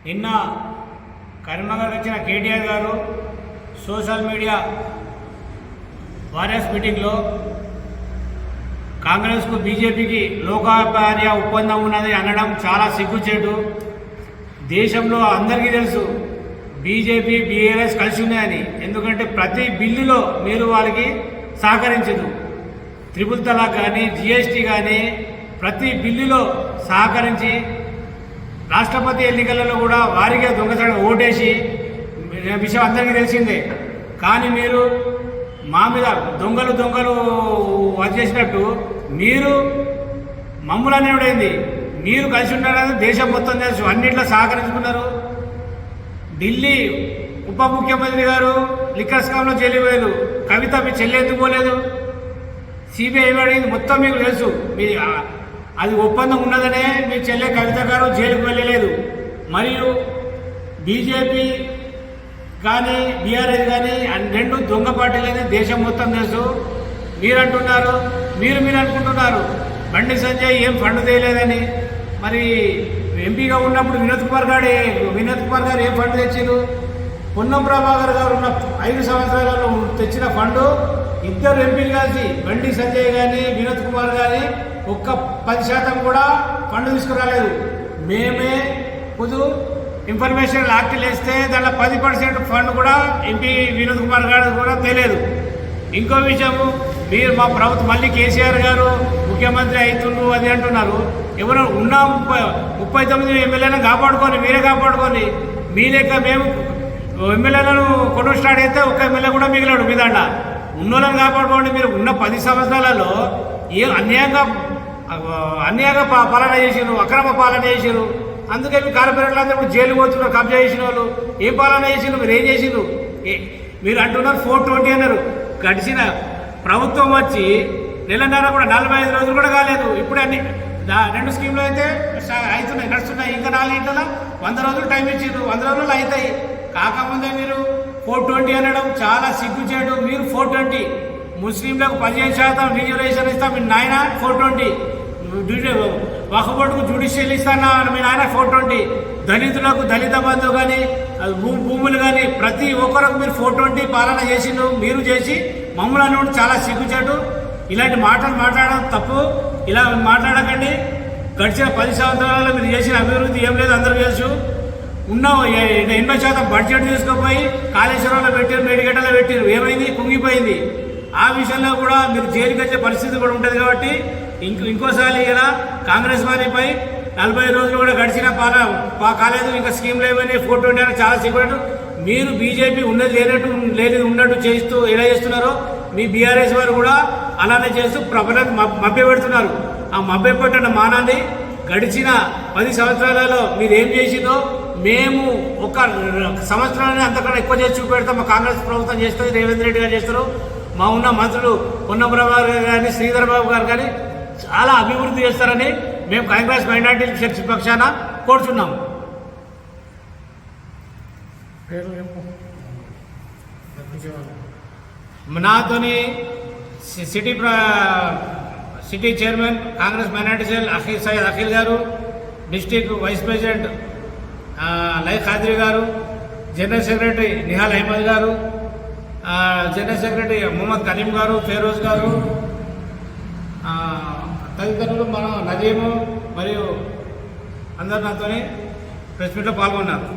నిన్న కరీంనగర్ వచ్చిన కేటీఆర్ గారు సోషల్ మీడియా వారియర్స్ మీటింగ్లో కాంగ్రెస్కు బీజేపీకి లోకాపార్య ఒప్పందం ఉన్నది అనడం చాలా సిగ్గుచేటు. దేశంలో అందరికీ తెలుసు బీజేపీ బీఆర్ఎస్ కలిసి ఉన్నాయని. ఎందుకంటే ప్రతి బిల్లులో మీరు వాళ్ళకి సహకరించదు. త్రిపుల్ తలాక్ కానీ జిఎస్టీ కానీ ప్రతి బిల్లులో సహకరించి రాష్ట్రపతి ఎన్నికలలో కూడా వారిగా దొంగసారి ఓటేసి విషయం అందరికీ తెలిసిందే. కానీ మీరు మా మీద దొంగలు వచ్చేసినట్టు మీరు మమ్ములనే ఉండేది. మీరు కలిసి ఉన్నారని దేశం మొత్తం తెలుసు. అన్నింటిలో సహకరించుకున్నారు. ఢిల్లీ ఉప ముఖ్యమంత్రి గారు లిక్కర్ స్కామ్లో జైలు పోయారు. కవిత మీ చెల్లి ఎందుకు పోలేదు? సిబిఐ అడిగింది. మొత్తం మీకు తెలుసు. మీ అది ఒప్పందం ఉన్నదనే మీ చెల్లె కవిత గారు జైలుకు వెళ్ళలేదు. మరియు బీజేపీ కానీ బీఆర్ఎస్ కానీ రెండు దొంగ పార్టీలని దేశం మొత్తం తెలుసు. మీరు అంటున్నారు, మీరు అనుకుంటున్నారు బండి సంజయ్ ఏం ఫండ్ తేయలేదని. మరి ఎంపీగా ఉన్నప్పుడు వినోద్ కుమార్ గారు ఏం ఫండ్ తెచ్చారు? పొన్నం ప్రభాకర్ గారు ఉన్న 5 సంవత్సరాలలో తెచ్చిన ఫండు ఇద్దరు ఎంపీలు కలిసి బండి సంజయ్ కానీ వినోద్ కుమార్ కానీ ఒక్క 10% కూడా ఫండ్ తీసుకురాలేదు. మేమే పొద్దు ఇన్ఫర్మేషన్ యాక్ట్ వేస్తే దాంట్లో 10% ఫండ్ కూడా ఎంపీ వినోద్ కుమార్ గారు కూడా తెలియదు. ఇంకో విషయము, మీరు మా ప్రభుత్వం మళ్ళీ కేసీఆర్ గారు ముఖ్యమంత్రి అవుతున్నారు అది అంటున్నారు. ఎవరు ఉన్న 39 ఎమ్మెల్యేలను కాపాడుకొని మీరే కాపాడుకొని మీ లెక్క మేము ఎమ్మెల్యేలను కొను స్టార్ట్ అయితే ఒక్క ఎమ్మెల్యే కూడా మిగిలాడు మీ దాంట్లో. ఉన్నోళ్ళని కాపాడుకోండి. మీరు ఉన్న 10 సంవత్సరాలలో అన్యాయంగా పాలన చేసారు, అక్రమ పాలన చేసారు. అందుకే మీ కార్పొరేట్లు అందరూ ఇప్పుడు జైలు పోతున్నారు. కబ్జా చేసిన వాళ్ళు ఏం పాలన చేసిండ్రు? మీరు ఏం చేసిండ్రు? మీరు అంటున్నారు 420 అన్నారు. గడిచిన ప్రభుత్వం వచ్చి నెలన్నర కూడా 45 రోజులు కూడా కాలేదు. ఇప్పుడు అన్ని 2 స్కీమ్లు అయితే అవుతున్నాయి, నడుస్తున్నాయి. ఇంకా 4 ఇంట్లో 100 రోజులు టైం ఇచ్చిండ్రు. 100 రోజులు అవుతాయి. కాకముందే మీరు 420 అనడం చాలా సిగ్గుచేటు. మీరు 420 ముస్లింలకు 15% రిజర్వేషన్ ఇస్తాం మీ నాయన 420. వఖబోర్డుకు జ్యుడిషియల్ ఇస్తానా మీ నాయన 420. దళితులకు దళిత బంధు కానీ భూములు కానీ ప్రతి ఒక్కరికి మీరు 420 పాలన చేసిండ్రు. మీరు చేసి మమ్మల్ని చాలా సిగ్గుచేటు. ఇలాంటి మాటలు మాట్లాడడం తప్పు. ఇలా మాట్లాడకండి. గడిచిన 10 సంవత్సరాలలో మీరు చేసిన అభివృద్ధి ఏం లేదు అందరూ తెలుసు. ఉన్న 80% బడ్జెట్ తీసుకుపోయి కాళేశ్వరంలో పెట్టారు, మేడిగడ్డలో పెట్టారు. ఏమైంది? కుంగిపోయింది. ఆ విషయంలో కూడా మీరు జైలుకి వచ్చే పరిస్థితి కూడా ఉంటుంది. కాబట్టి ఇంకోసారి ఇలా కాంగ్రెస్ వారిపై 40 రోజులు కూడా గడిచిన కాలేదు. ఇంకా స్కీమ్ లేవని 420 అని చాలా సిగ్గుపడు. మీరు బీజేపీ ఉన్నది లేనిది ఉన్నట్టు చేస్తూ ఎలా చేస్తున్నారో మీ బీఆర్ఎస్ వారు కూడా అలానే చేస్తూ ప్రజలకు మభ్య పెడుతున్నారు. ఆ మభ్య పెట్టిన మానాన్ని గడిచిన 10 సంవత్సరాలలో మీరు ఏం చేసిందో మేము ఒక సంవత్సరాన్ని అంతకన్నా ఎక్కువ చేసి చూపెడతాం. మా కాంగ్రెస్ ప్రభుత్వం చేస్తుంది, రేవంత్ రెడ్డి గారు చేస్తారు. మా ఉన్న మంత్రులు పొన్నం ప్రభాకర్ గారు కానీ శ్రీధర్ బాబు గారు కానీ చాలా అభివృద్ధి చేస్తారని మేము కాంగ్రెస్ మైనార్టీ శక్తి పక్షాన కోరుచున్నాము. నాతోని city chairman Congress minority cell Syed Akhil గారు, డిస్టిక్ వైస్ ప్రెసిడెంట్ లై ఖాద్రి గారు, జనరల్ సెక్రటరీ నిహాల్ అహ్మద్ గారు, జనరల్ సెక్రటరీ మొహమ్మద్ కలీం గారు, ఫేరోజ్ గారు, తదితరులు మన నదీము మరియు అందరు నాతోని ప్రెస్ మీట్లో పాల్గొన్నారు.